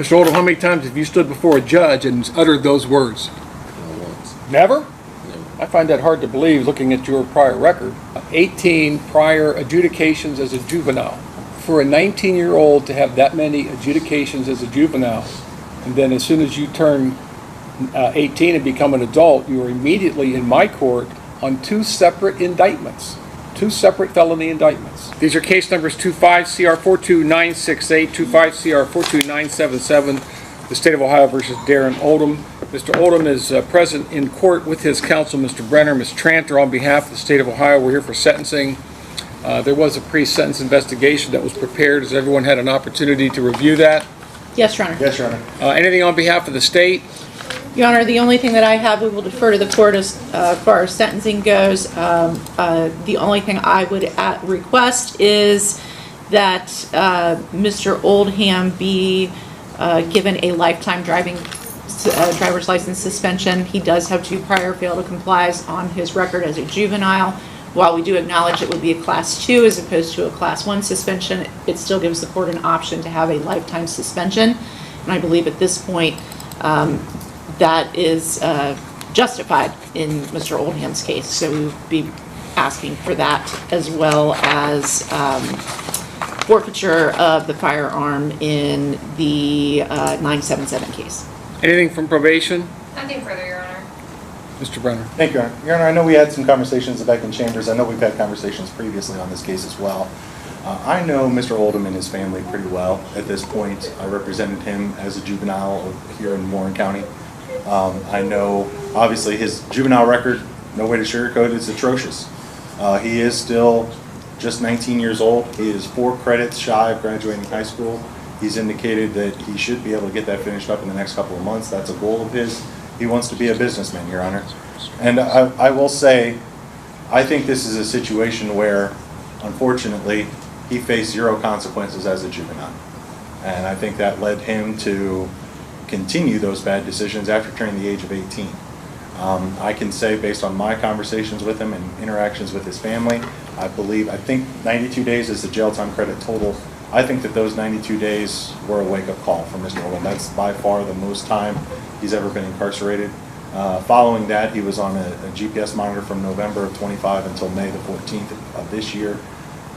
Mr. Oldham, how many times have you stood before a judge and uttered those words? Not once. Never? Never. I find that hard to believe looking at your prior record. 18 prior adjudications as a juvenile. For a 19-year-old to have that many adjudications as a juvenile, and then as soon as you turn 18 and become an adult, you are immediately in my court on two separate indictments. Two separate felony indictments. These are case numbers 25-CR-42968, 25-CR-42977, the State of Ohio versus Darren Oldham. Mr. Oldham is present in court with his counsel, Mr. Brenner. Ms. Tranter, on behalf of the State of Ohio, we're here for sentencing. There was a pre-sentence investigation that was prepared. Has everyone had an opportunity to review that? Yes, Your Honor. Yes, Your Honor. Anything on behalf of the state? Your Honor, the only thing that I have, we will defer to the court as far as sentencing goes. The only thing I would request is that Mr. Oldham be given a lifetime driver's license suspension. He does have 2 prior fail to complies on his record as a juvenile. While we do acknowledge it would be a Class 2 as opposed to a Class 1 suspension, it still gives the court an option to have a lifetime suspension. And I believe at this point, that is justified in Mr. Oldham's case. So we would be asking for that, as well as forfeiture of the firearm in the 977 case. Anything from probation? Nothing further, Your Honor. Mr. Brenner. Thank you, Your Honor. Your Honor, I know we had some conversations back in chambers. I know we've had conversations previously on this case as well. I know Mr. Oldham and his family pretty well at this point. I represented him as a juvenile here in Warren County. I know, obviously, his juvenile record, no way to sugarcoat it, is atrocious. He is still just 19 years old. He is 4 credits shy of graduating high school. He's indicated that he should be able to get that finished up in the next couple of months. That's a goal of his. He wants to be a businessman, Your Honor. And I will say, I think this is a situation where, unfortunately, he faced 0 consequences as a juvenile. And I think that led him to continue those bad decisions after turning the age of 18. I can say, based on my conversations with him and interactions with his family, I think 92 days is the jail time credit total. I think that those 92 days were a wake-up call for Mr. Oldham. That's by far the most time he's ever been incarcerated. Following that, he was on a GPS monitor from November of 25 until May the 14th of this year.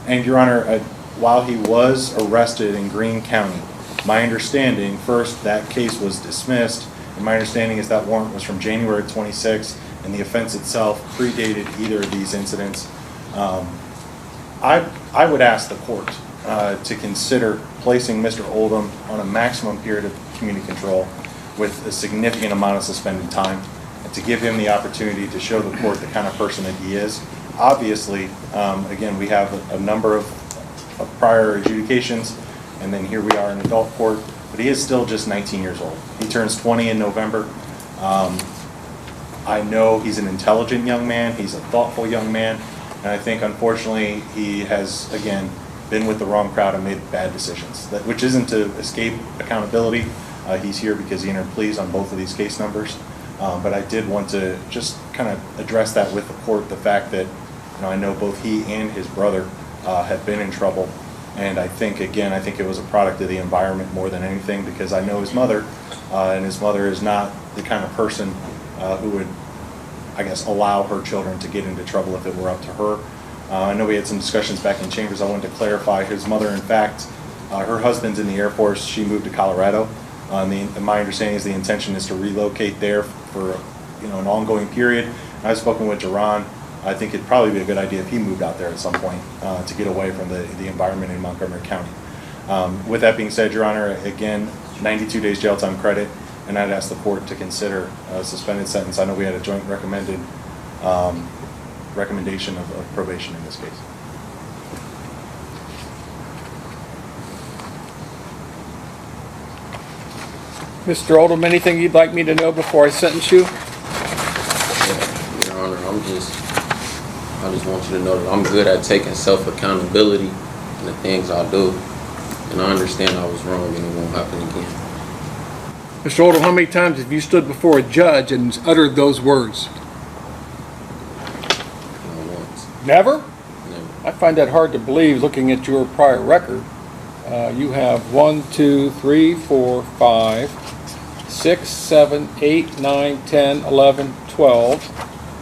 And, Your Honor, while he was arrested in Greene County, my understanding, first, that case was dismissed, and my understanding is that warrant was from January 26, and the offense itself predated either of these incidents. I would ask the court to consider placing Mr. Oldham on a maximum period of community control with a significant amount of suspended time, and to give him the opportunity to show the court the kind of person that he is. Obviously, again, we have a number of prior adjudications, and then here we are in adult court, but he is still just 19 years old. He turns 20 in November. I know he's an intelligent young man, he's a thoughtful young man, and I think, unfortunately, he has, again, been with the wrong crowd and made bad decisions, which isn't to escape accountability. He's here because he entered pleas on both of these case numbers. But I did want to just kind of address that with the court, the fact that I know both he and his brother have been in trouble. And I think it was a product of the environment more than anything, because I know his mother, and his mother is not the kind of person who would, I guess, allow her children to get into trouble if it were up to her. I know we had some discussions back in chambers. I wanted to clarify, his mother, in fact, her husband's in the Air Force. She moved to Colorado. My understanding is the intention is to relocate there for an ongoing period. I've spoken with Jerron. I think it'd probably be a good idea if he moved out there at some point to get away from the environment in Montgomery County. With that being said, Your Honor, again, 92 days jail time credit, and I'd ask the court to consider a suspended sentence. I know we had a joint recommendation of probation in this case. Mr. Oldham, anything you'd like me to know before I sentence you? Your Honor, I just want you to know that I'm good at taking self-accountability in the things I do, and I understand I was wrong and it won't happen again. Mr. Oldham, how many times have you stood before a judge and uttered those words? Not once. Never? Never. I find that hard to believe looking at your prior record. You have 1, 2, 3, 4, 5, 6, 7, 8, 9, 10, 11, 12,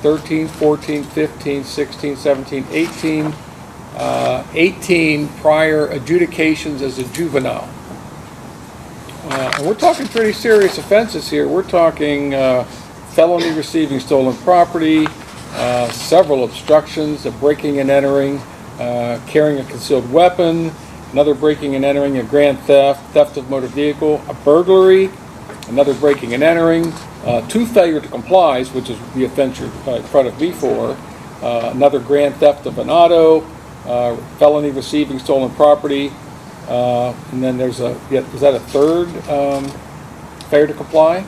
13, 14, 15, 16, 17, 18, 18 prior adjudications as a juvenile. And we're talking pretty serious offenses here. We're talking felony receiving stolen property, several obstructions, a breaking and entering, carrying a concealed weapon, another breaking and entering, a grand theft, theft of motor vehicle, a burglary, another breaking and entering, 2 failure to comply, which is the offense you're in front of me for, another grand theft of an auto, felony receiving stolen property, and then there's is that a third failure to comply?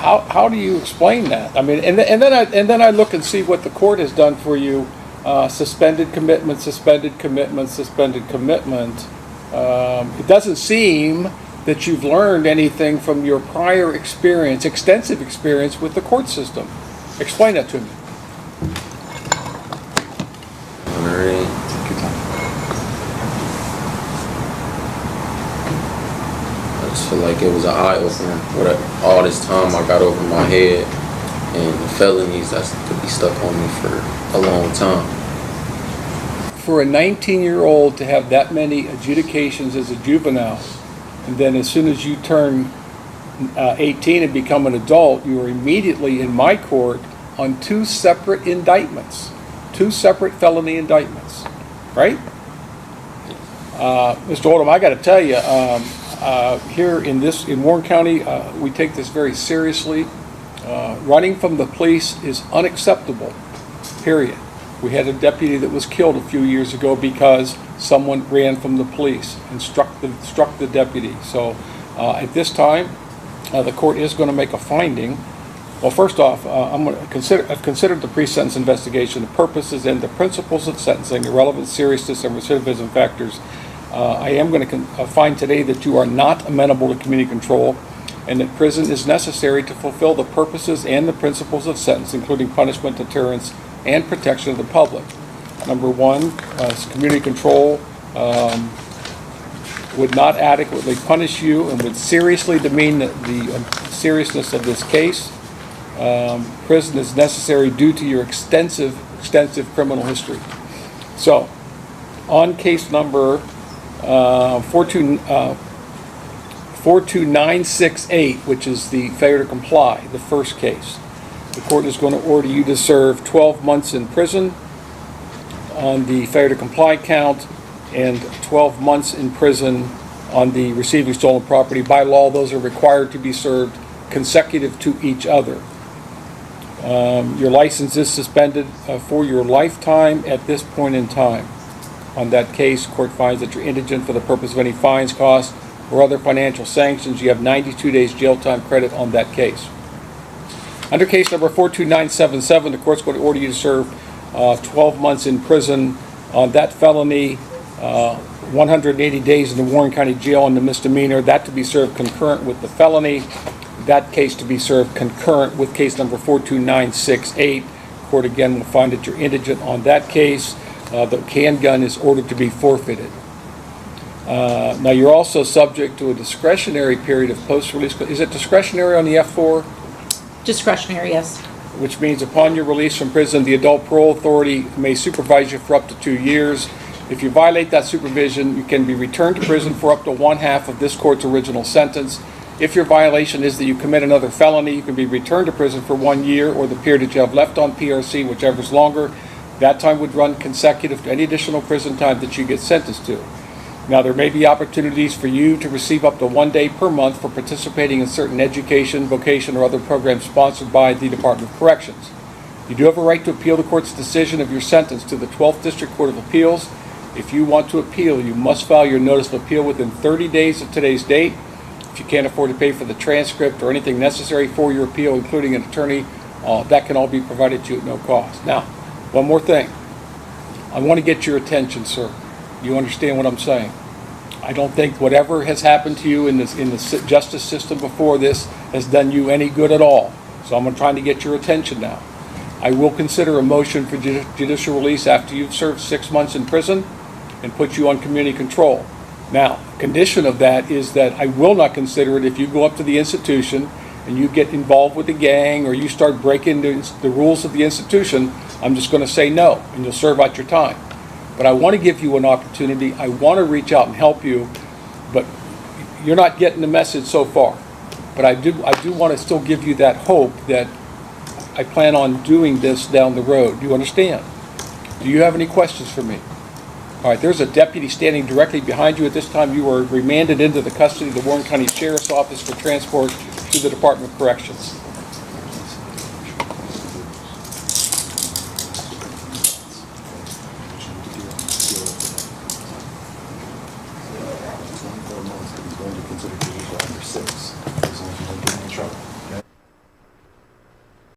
How do you explain that? I mean, and then I look and see what the court has done for you. Suspended commitment, suspended commitment, suspended commitment. It doesn't seem that you've learned anything from your prior experience, extensive experience with the court system. Explain that to me. All right. Take your time. I just feel like it was an eye-opener. What all this time I got over my head, and the felonies that could be stuck on me for a long time. For a 19-year-old to have that many adjudications as a juvenile, and then as soon as you turn 18 and become an adult, you are immediately in my court on 2 separate indictments, 2 separate felony indictments, right? Mr. Oldham, I got to tell you, here in Warren County, we take this very seriously. Running from the police is unacceptable, period. We had a deputy that was killed a few years ago because someone ran from the police and struck the deputy. So at this time, the court is going to make a finding. Well, first off, I've considered the pre-sentence investigation, the purposes and the principles of sentencing, the relevant seriousness and recidivism factors. I am going to find today that you are not amenable to community control, and that prison is necessary to fulfill the purposes and the principles of sentence, including punishment, deterrence, and protection of the public. Number 1, community control would not adequately punish you and would seriously demean the seriousness of this case. Prison is necessary due to your extensive criminal history. So, on case number 42968, which is the failure to comply, the first case, the court is going to order you to serve 12 months in prison on the failure to comply count and 12 months in prison on the receiving stolen property. By law, those are required to be served consecutive to each other. Your license is suspended for your lifetime at this point in time. On that case, court finds that you're indigent for the purpose of any fines, costs, or other financial sanctions. You have 92 days jail time credit on that case. Under case number 42977, the court's going to order you to serve 12 months in prison on that felony, 180 days in the Warren County Jail on the misdemeanor, that to be served concurrent with the felony, that case to be served concurrent with case number 42968. Court again will find that you're indigent on that case. The handgun is ordered to be forfeited. Now you're also subject to a discretionary period of post-release. Is it discretionary on the F4? Discretionary, yes. Which means upon your release from prison, the adult parole authority may supervise you for up to 2 years. If you violate that supervision, you can be returned to prison for up to 1/2 of this court's original sentence. If your violation is that you commit another felony, you can be returned to prison for 1 year or the period that you have left on PRC, whichever is longer. That time would run consecutive to any additional prison time that you get sentenced to. Now, there may be opportunities for you to receive up to 1 day per month for participating in certain education, vocation, or other programs sponsored by the Department of Corrections. You do have a right to appeal the court's decision of your sentence to the 12th District Court of Appeals. If you want to appeal, you must file your notice of appeal within 30 days of today's date. If you can't afford to pay for the transcript or anything necessary for your appeal, including an attorney, that can all be provided to you at no cost. Now, one more thing. I want to get your attention, sir. You understand what I'm saying? I don't think whatever has happened to you in the justice system before this has done you any good at all. So I'm trying to get your attention now. I will consider a motion for judicial release after you've served 6 months in prison. and put you on community control. Now, a condition of that is that I will not consider it if you go up to the institution and you get involved with the gang or you start breaking the rules of the institution. I'm just going to say no, and you'll serve out your time. But I want to give you an opportunity. I want to reach out and help you, but you're not getting the message so far. But I do want to still give you that hope that I plan on doing this down the road. Do you understand? Do you have any questions for me? All right, there's a deputy standing directly behind you. At this time, you are remanded into the custody of the Warren County Sheriff's Office for transport to the Department of Corrections.